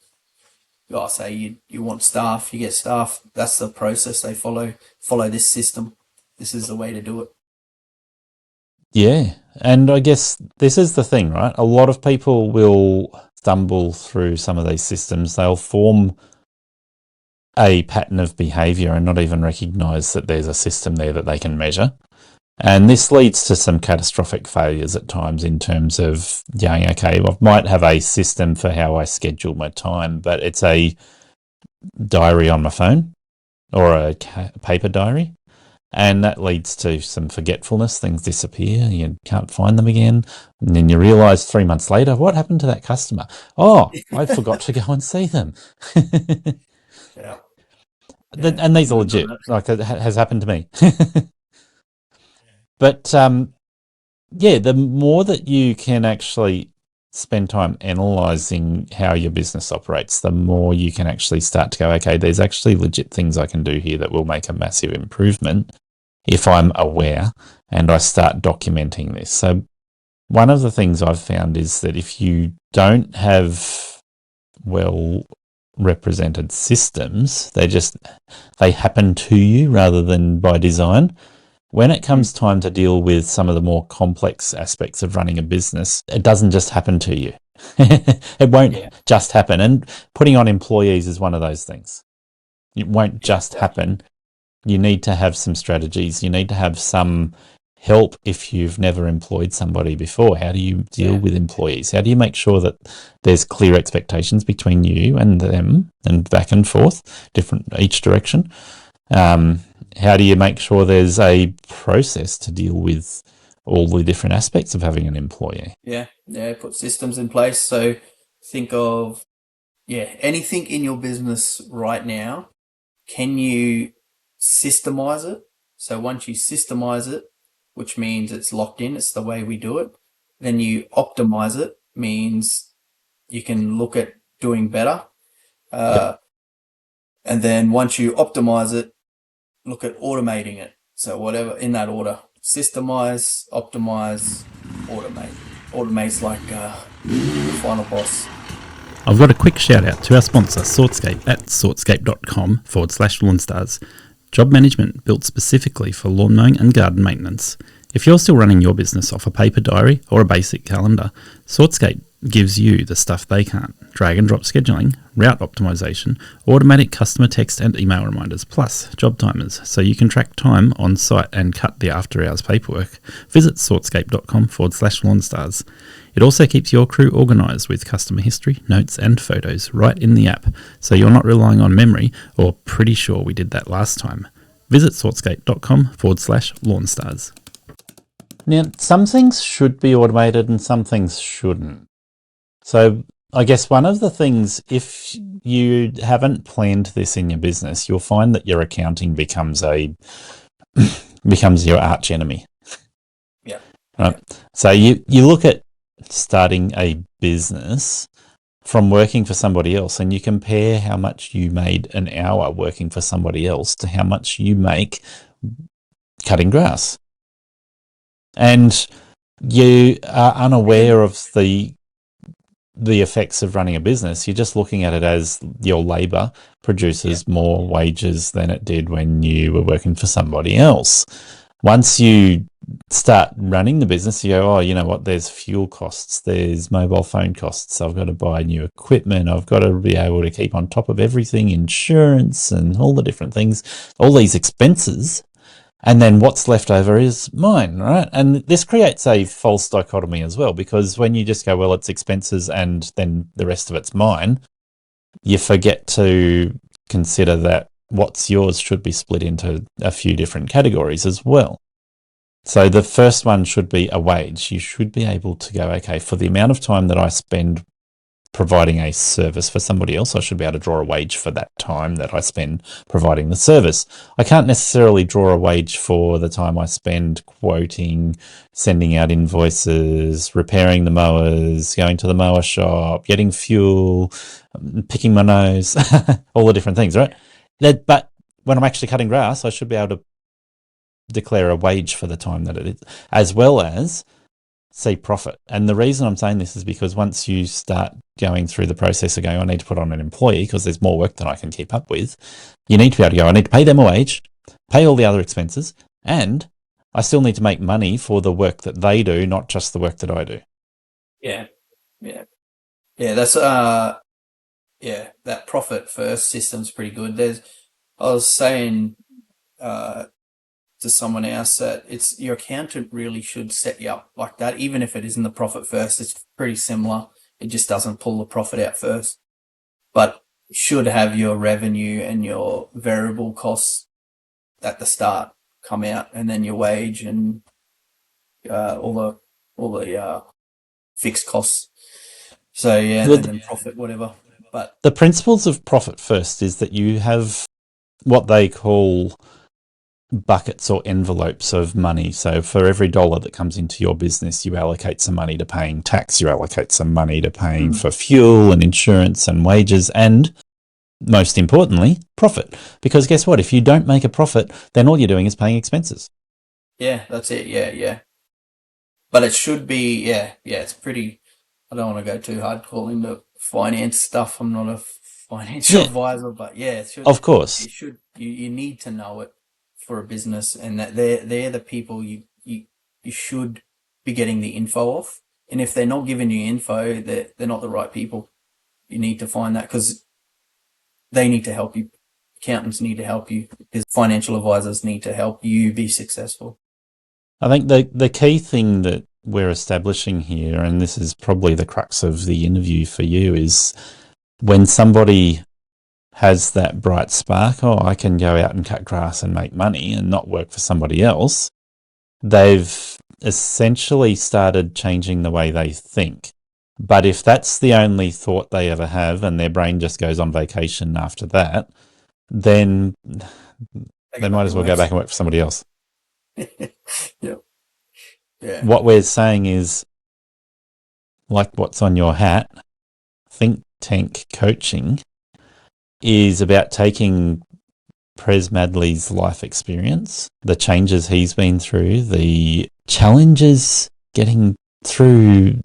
say you want staff, you get staff. That's the process they follow. Follow this system. This is the way to do it. Yeah, and I guess this is the thing, right? A lot of people will stumble through some of these systems. They'll form a pattern of behavior and not even recognize that there's a system there that they can measure. And this leads to some catastrophic failures at times, in terms of going, okay, I might have a system for how I schedule my time, but it's a diary on my phone or a paper diary. And that leads to some forgetfulness. Things disappear. You can't find them again. And then you realise 3 months later, what happened to that customer? Oh, I forgot to go and see them. Yeah. And these are legit. Like, it has happened to me. But, the more that you can actually spend time analysing how your business operates, the more you can actually start to go, okay, there's actually legit things I can do here that will make a massive improvement if I'm aware and I start documenting this. So one of the things I've found is that if you don't have well represented systems, they happen to you rather than by design. When it comes time to deal with some of the more complex aspects of running a business, it doesn't just happen to you. It won't just happen. And putting on employees is one of those things. It won't just happen. You need to have some strategies. You need to have some help if you've never employed somebody before. How do you deal with employees? How do you make sure that there's clear expectations between you and them, and back and forth, different each direction? How do you make sure there's a process to deal with all the different aspects of having an employee? Yeah, put systems in place. So think of, anything in your business right now, can you systemize it So once you systemize it, which means it's locked in, it's the way we do it, then you optimize it, means you can look at doing better. And then once you optimize it, look at automating it. So whatever, in that order, systemize, optimize, automate. Automate's like the final boss. I've got a quick shout out to our sponsor, Sortscape, at sortscape.com/lawnstars. Job management built specifically for lawn mowing and garden maintenance. If you're still running your business off a paper diary or a basic calendar, Sortscape gives you the stuff they can't. Drag and drop scheduling, route optimization, automatic customer text and email reminders, plus job timers, so you can track time on site and cut the after hours paperwork. Visit sortscape.com/lawnstars. It also keeps your crew organised with customer history, notes and photos right in the app, so you're not relying on memory or pretty sure we did that last time. Visit sortscape.com/lawnstars. Now, some things should be automated and some things shouldn't. So I guess one of the things, if you haven't planned this in your business, you'll find that your accounting becomes your arch enemy. Yeah. Right. So you look at starting a business from working for somebody else, and you compare how much you made an hour working for somebody else to how much you make cutting grass. And you are unaware of the effects of running a business. You're just looking at it as your labour produces more wages than it did when you were working for somebody else. Once you start running the business, you go, oh, you know what, there's fuel costs, there's mobile phone costs, I've got to buy new equipment, I've got to be able to keep on top of everything, insurance and all the different things, all these expenses. And then what's left over is mine, right? And this creates a false dichotomy as well, because when you just go, well, it's expenses and then the rest of it's mine, you forget to consider that what's yours should be split into a few different categories as well. So the first one should be a wage. You should be able to go, okay, for the amount of time that I spend providing a service for somebody else, I should be able to draw a wage for that time that I spend providing the service. I can't necessarily draw a wage for the time I spend quoting, sending out invoices, repairing the mowers, going to the mower shop, getting fuel, picking my nose, all the different things, right? But when I'm actually cutting grass, I should be able to declare a wage for the time that it is, as well as see profit. And the reason I'm saying this is because once you start going through the process of going, I need to put on an employee because there's more work than I can keep up with, you need to be able to go, I need to pay them a wage, pay all the other expenses, and I still need to make money for the work that they do, not just the work that I do. Yeah. That's that profit first system's pretty good. I was saying to someone else that it's your accountant really should set you up like that, even if it isn't the profit first. It's pretty similar. It just doesn't pull the profit out first, but should have your revenue and your variable costs at the start come out, and then your wage and all the fixed costs. So yeah, and then profit, whatever. But the principles of profit first is that you have what they call buckets or envelopes of money. So for every dollar that comes into your business, you allocate some money to paying tax, you allocate some money to paying for fuel and insurance and wages, and most importantly, profit. Because guess what? If you don't make a profit, then all you're doing is paying expenses. Yeah, that's it. Yeah. But it should be, it's pretty, I don't want to go too hardcore into finance stuff. I'm not a financial advisor, but yeah, it should, of course. You need to know it for a business, and that they're the people you should be getting the info off. And if they're not giving you info, they're not the right people. You need to find that, because they need to help you. Accountants need to help you, because financial advisors need to help you be successful. I think the key thing that we're establishing here, and this is probably the crux of the interview for you, is when somebody has that bright spark, oh, I can go out and cut grass and make money and not work for somebody else, they've essentially started changing the way they think. But if that's the only thought they ever have and their brain just goes on vacation after that, then they might as well go back and work for somebody else. Yeah. Yeah. What we're saying is, like what's on your hat, think tank coaching is about taking Prez Madley's life experience, the changes he's been through, the challenges getting through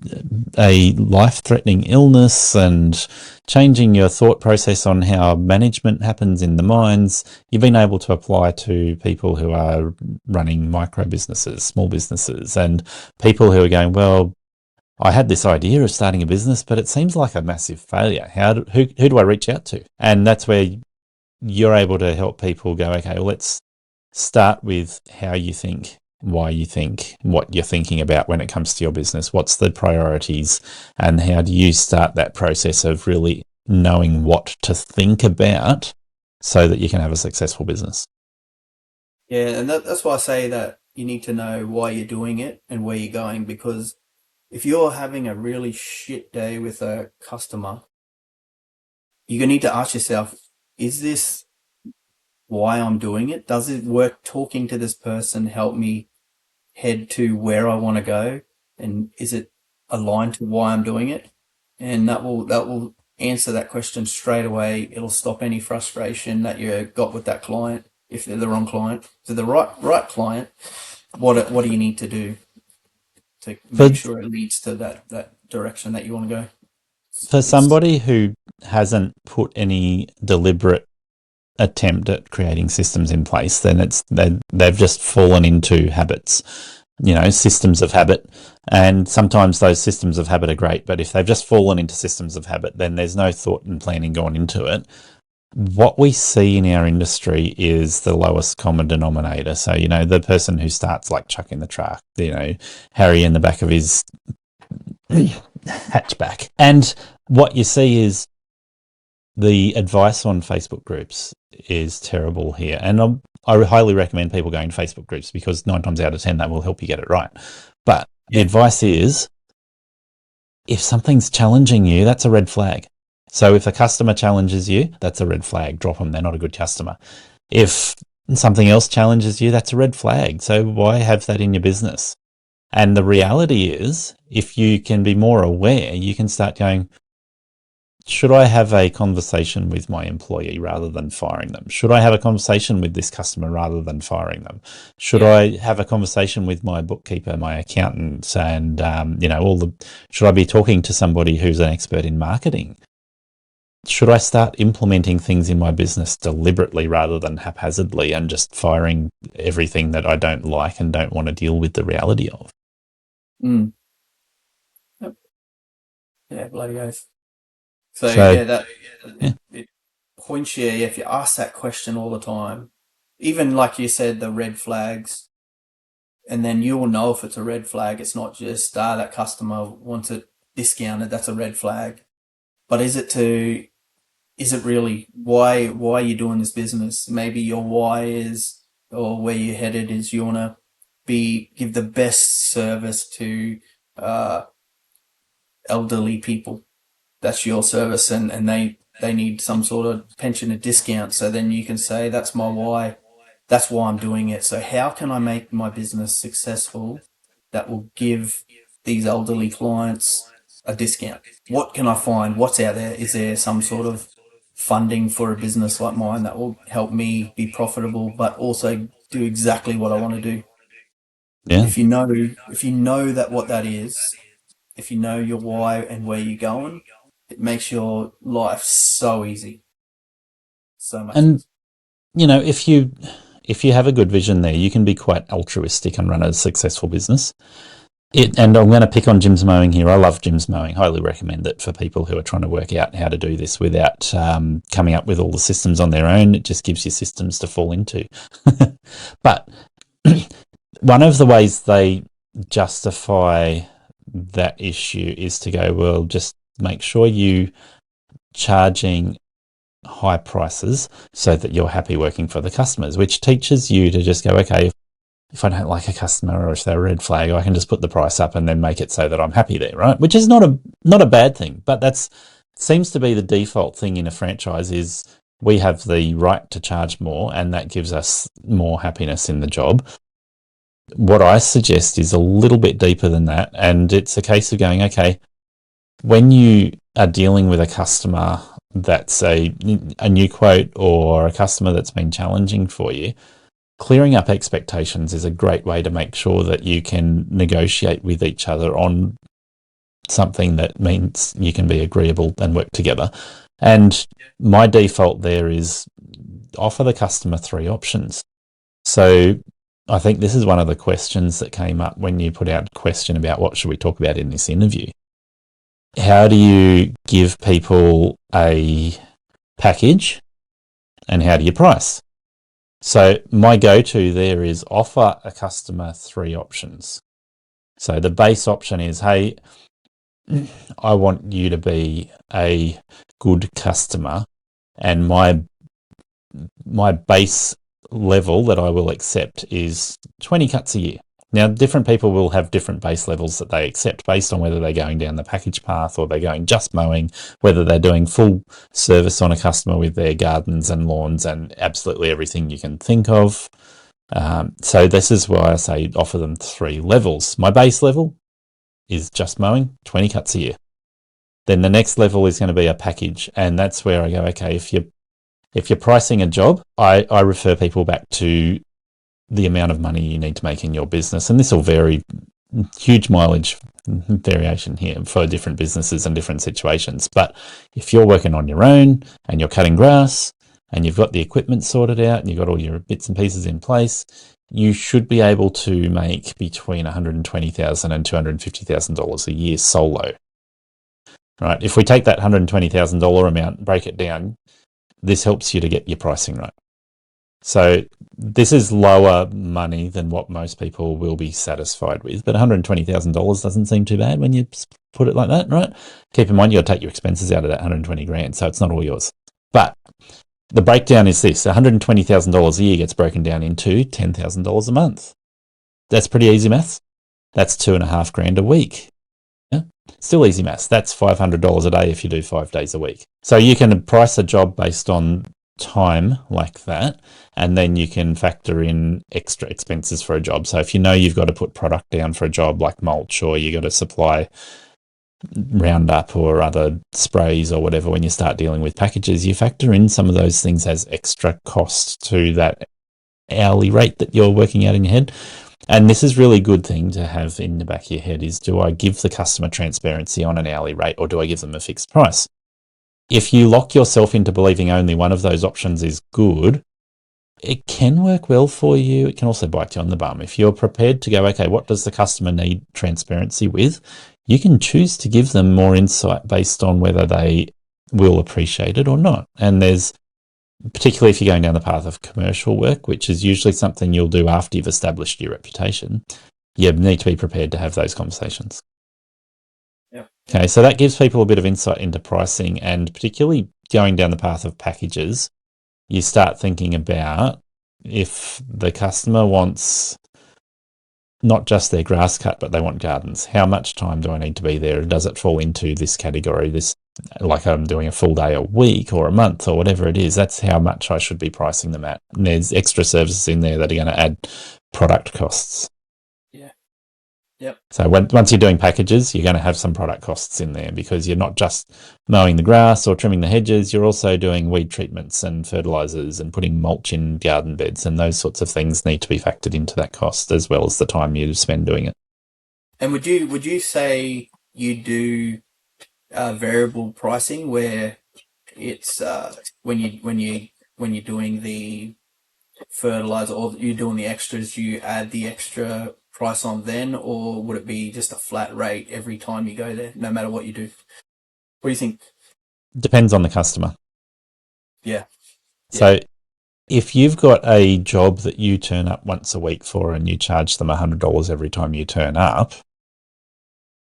a life-threatening illness and changing your thought process on how management happens in the mines. You've been able to apply to people who are running micro businesses, small businesses, and people who are going, well, I had this idea of starting a business, but it seems like a massive failure. Who do I reach out to? And that's where you're able to help people go, okay, well, let's start with how you think, why you think, what you're thinking about when it comes to your business, what's the priorities, and how do you start that process of really knowing what to think about so that you can have a successful business. Yeah, and that's why I say that you need to know why you're doing it and where you're going, because if you're having a really shit day with a customer, you're going to need to ask yourself, is this why I'm doing it? Does it work talking to this person help me head to where I want to go? And is it aligned to why I'm doing it? And that will answer that question straight away. It'll stop any frustration that you got with that client if they're the wrong client. If they're the right client, what do you need to do to make sure it leads to that direction that you want to go? For somebody who hasn't put any deliberate attempt at creating systems in place, then they've just fallen into habits, systems of habit. And sometimes those systems of habit are great, but if they've just fallen into systems of habit, then there's no thought and planning going into it. What we see in our industry is the lowest common denominator. So, the person who starts like chucking the truck, Harry in the back of his hatchback. And what you see is the advice on Facebook groups is terrible here. And I highly recommend people going to Facebook groups because 9 times out of 10, that will help you get it right. But the advice is, if something's challenging you, that's a red flag. So if a customer challenges you, that's a red flag. Drop them. They're not a good customer. If something else challenges you, that's a red flag. So why have that in your business? And the reality is, if you can be more aware, you can start going, should I have a conversation with my employee rather than firing them? Should I have a conversation with this customer rather than firing them? Should I have a conversation with my bookkeeper, my accountant, and should I be talking to somebody who's an expert in marketing? Should I start implementing things in my business deliberately rather than haphazardly and just firing everything that I don't like and don't want to deal with the reality of? Mm. Yep. Yeah, bloody oath. So it points you, if you ask that question all the time, even like you said, the red flags, and then you will know if it's a red flag. It's not just, that customer wants it discounted, that's a red flag. But is it really why are you doing this business? Maybe your why is, or where you're headed is, you want to give the best service to elderly people. That's your service, and they need some sort of pension or discount. So then you can say, that's my why. That's why I'm doing it. So how can I make my business successful that will give these elderly clients a discount? What can I find? What's out there? Is there some sort of funding for a business like mine that will help me be profitable, but also do exactly what I want to do? Yeah. If you know that what that is, if you know your why and where you're going, it makes your life so easy. So much. And, if you have a good vision there, you can be quite altruistic and run a successful business. And I'm going to pick on Jim's Mowing here. I love Jim's Mowing. Highly recommend it for people who are trying to work out how to do this without coming up with all the systems on their own. It just gives you systems to fall into. But one of the ways they justify that issue is to go, well, just make sure you charging high prices so that you're happy working for the customers, which teaches you to just go, okay, if I don't like a customer or if they're a red flag, I can just put the price up and then make it so that I'm happy there, right? Which is not a bad thing, but that's seems to be the default thing in a franchise is we have the right to charge more and that gives us more happiness in the job. what I suggest is a little bit deeper than that. And it's a case of going, okay, when you are dealing with a customer that's a new quote or a customer that's been challenging for you, clearing up expectations is a great way to make sure that you can negotiate with each other on something that means you can be agreeable and work together. And my default there is offer the customer 3 options. So I think this is one of the questions that came up when you put out a question about what should we talk about in this interview. How do you give people a package and how do you price? So my go-to there is offer a customer 3 options. So the base option is, hey, I want you to be a good customer, and my base level that I will accept is 20 cuts a year. Now, different people will have different base levels that they accept based on whether they're going down the package path or they're going just mowing, whether they're doing full service on a customer with their gardens and lawns and absolutely everything you can think of. So this is why I say offer them 3 levels. My base level is just mowing, 20 cuts a year. Then the next level is going to be a package, and that's where I go, okay, if you're pricing a job, I refer people back to the amount of money you need to make in your business. And this will vary, huge mileage variation here for different businesses and different situations. But if you're working on your own and you're cutting grass and you've got the equipment sorted out and you've got all your bits and pieces in place, you should be able to make between $120,000 and $250,000 a year solo. Right? If we take that $120,000 amount, break it down, this helps you to get your pricing right. So this is lower money than what most people will be satisfied with, but $120,000 doesn't seem too bad when you put it like that, right? Keep in mind, you'll take your expenses out of that 120 grand, so it's not all yours. But the breakdown is this: $120,000 a year gets broken down into $10,000 a month. That's pretty easy maths. That's $2.5 grand a week. Yeah? Still easy maths. That's $500 a day if you do 5 days a week. So you can price a job based on time like that, and then you can factor in extra expenses for a job. So if you know you've got to put product down for a job like mulch, or you got to supply Roundup or other sprays or whatever, when you start dealing with packages, you factor in some of those things as extra cost to that hourly rate that you're working out in your head. And this is really good thing to have in the back of your head is, do I give the customer transparency on an hourly rate, or do I give them a fixed price? If you lock yourself into believing only one of those options is good, it can work well for you. It can also bite you on the bum. If you're prepared to go, okay, what does the customer need transparency with? You can choose to give them more insight based on whether they will appreciate it or not. And there's, particularly if you're going down the path of commercial work, which is usually something you'll do after you've established your reputation, you need to be prepared to have those conversations. Okay, so that gives people a bit of insight into pricing, and particularly going down the path of packages, you start thinking about if the customer wants not just their grass cut, but they want gardens. How much time do I need to be there? Does it fall into this category, this, like I'm doing a full day a week or a month or whatever it is? That's how much I should be pricing them at. And there's extra services in there that are going to add product costs. Yep. So once you're doing packages, you're going to have some product costs in there, because you're not just mowing the grass or trimming the hedges, you're also doing weed treatments and fertilizers and putting mulch in garden beds, and those sorts of things need to be factored into that cost, as well as the time you spend doing it. And would you say you do variable pricing, where it's when you're doing the fertilizer or you're doing the extras, you add the extra price on then, or would it be just a flat rate every time you go there, no matter what you do? What do you think? Depends on the customer. Yeah. So if you've got a job that you turn up once a week for and you charge them $100 every time you turn up,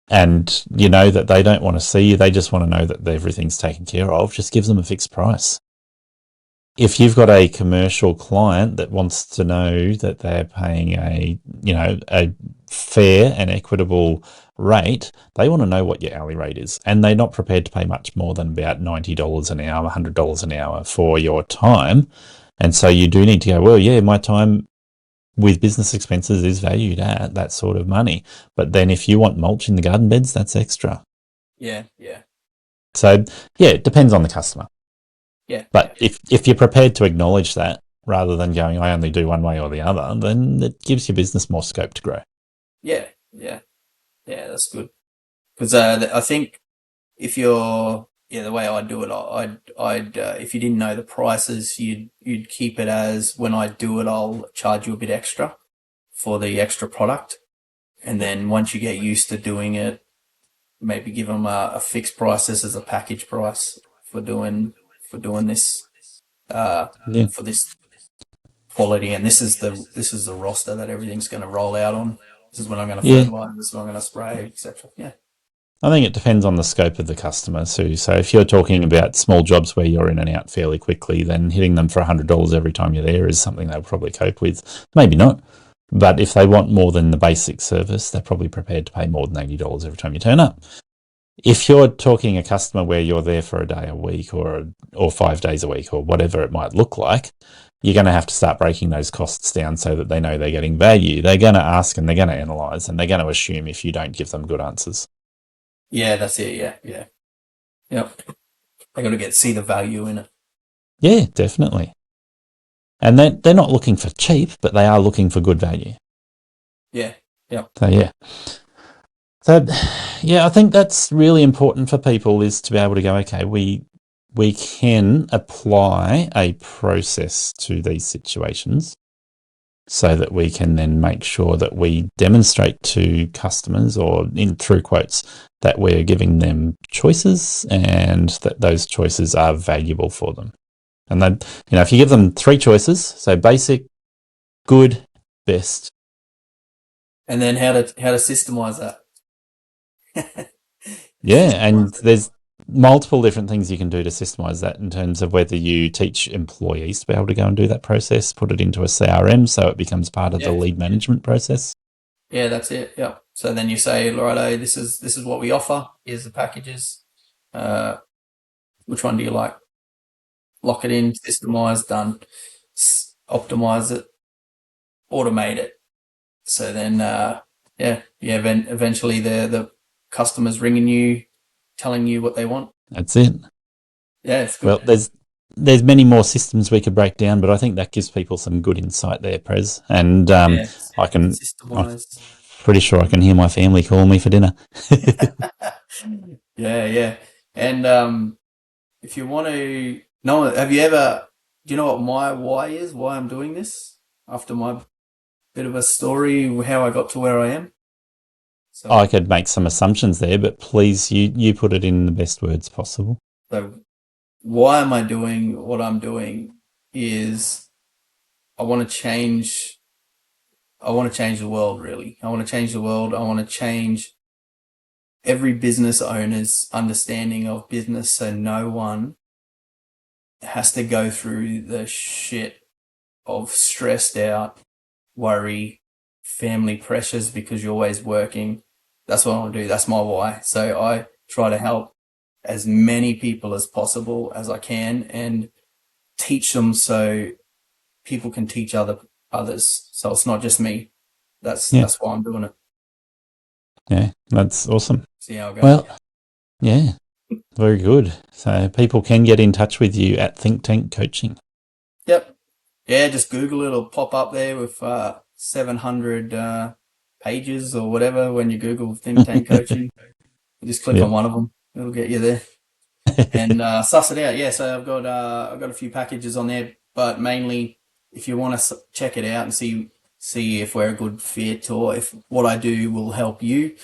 and you know that they don't want to see you, they just want to know that everything's taken care of, just give them a fixed price. If you've got a commercial client that wants to know that they're paying a fair and equitable rate, they want to know what your hourly rate is, and they're not prepared to pay much more than about $90 an hour, $100 an hour for your time. And so you do need to go, well, yeah, my time with business expenses is valued at that sort of money. But then if you want mulch in the garden beds, that's extra. Yeah. So, yeah, it depends on the customer. Yeah. But if you're prepared to acknowledge that rather than going, I only do one way or the other, then it gives your business more scope to grow. Yeah, that's good. Because I think if you're, the way I do it, I'd if you didn't know the prices, you'd keep it as, when I do it, I'll charge you a bit extra for the extra product, and then once you get used to doing it, maybe give them a fixed price. This is a package price for doing this for this quality, and this is the roster that everything's going to roll out on. This is when I'm going to fertilize. This is when I'm going to spray, etc. Yeah. I think it depends on the scope of the customer too. So if you're talking about small jobs where you're in and out fairly quickly, then hitting them for $100 every time you're there is something they'll probably cope with. Maybe not. But if they want more than the basic service, they're probably prepared to pay more than $80 every time you turn up. If you're talking a customer where you're there for a day a week or 5 days a week or whatever it might look like, you're going to have to start breaking those costs down so that they know they're getting value. They're going to ask and they're going to analyse and they're going to assume if you don't give them good answers. Yeah, that's it. Yeah. Yep. They got to see the value in it. Yeah, definitely. And they're not looking for cheap, but they are looking for good value. Yeah. So, I think that's really important for people, is to be able to go, okay, we can apply a process to these situations so that we can then make sure that we demonstrate to customers, or in through quotes, that we're giving them choices and that those choices are valuable for them. And then, if you give them 3 choices, so basic, good, best. And then how to systemize that. Yeah, and there's multiple different things you can do to systemize that, in terms of whether you teach employees to be able to go and do that process, put it into a CRM so it becomes part of the lead management process. Yeah, that's it. Yeah. So then you say, righto, this is what we offer. Here's the packages. Which one do you like? Lock it in, systemize, done. Optimize it, automate it. So then, eventually the customer's ringing you, telling you what they want. That's it. Yeah, it's good. Well, there's many more systems we could break down, but I think that gives people some good insight there, Prez. And I'm pretty sure I can hear my family call me for dinner. Yeah. And if you want to know, do you know what my why is? Why I'm doing this? After my bit of a story, how I got to where I am. So I could make some assumptions there, but please, you put it in the best words possible. So why am I doing what I'm doing is I want to change the world, really. I want to change the world. I want to change every business owner's understanding of business, so no one has to go through the shit of stressed out, worry, family pressures because you're always working. That's what I want to do. That's my why. So I try to help as many people as possible as I can and teach them so people can teach others. So it's not just me. That's why I'm doing it. Yeah, that's awesome. See how it goes. Well, yeah, very good. So people can get in touch with you at Think Tank Coaching. Yep. Yeah, just Google it. It'll pop up there with 700 pages or whatever when you Google Think Tank Coaching. You just click on one of them. It'll get you there. And suss it out. Yeah, so I've got a few packages on there, but mainly if you want to check it out and see if we're a good fit or if what I do will help you,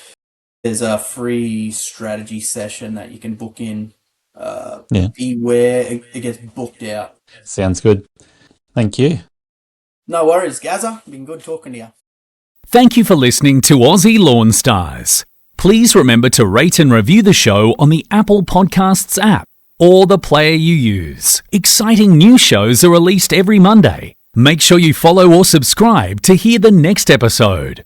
there's a free strategy session that you can book in. Beware, it gets booked out. Sounds good. Thank you. No worries, Gazza. Been good talking to you. Thank you for listening to Aussie Lawn Stars. Please remember to rate and review the show on the Apple Podcasts app or the player you use. Exciting new shows are released every Monday. Make sure you follow or subscribe to hear the next episode.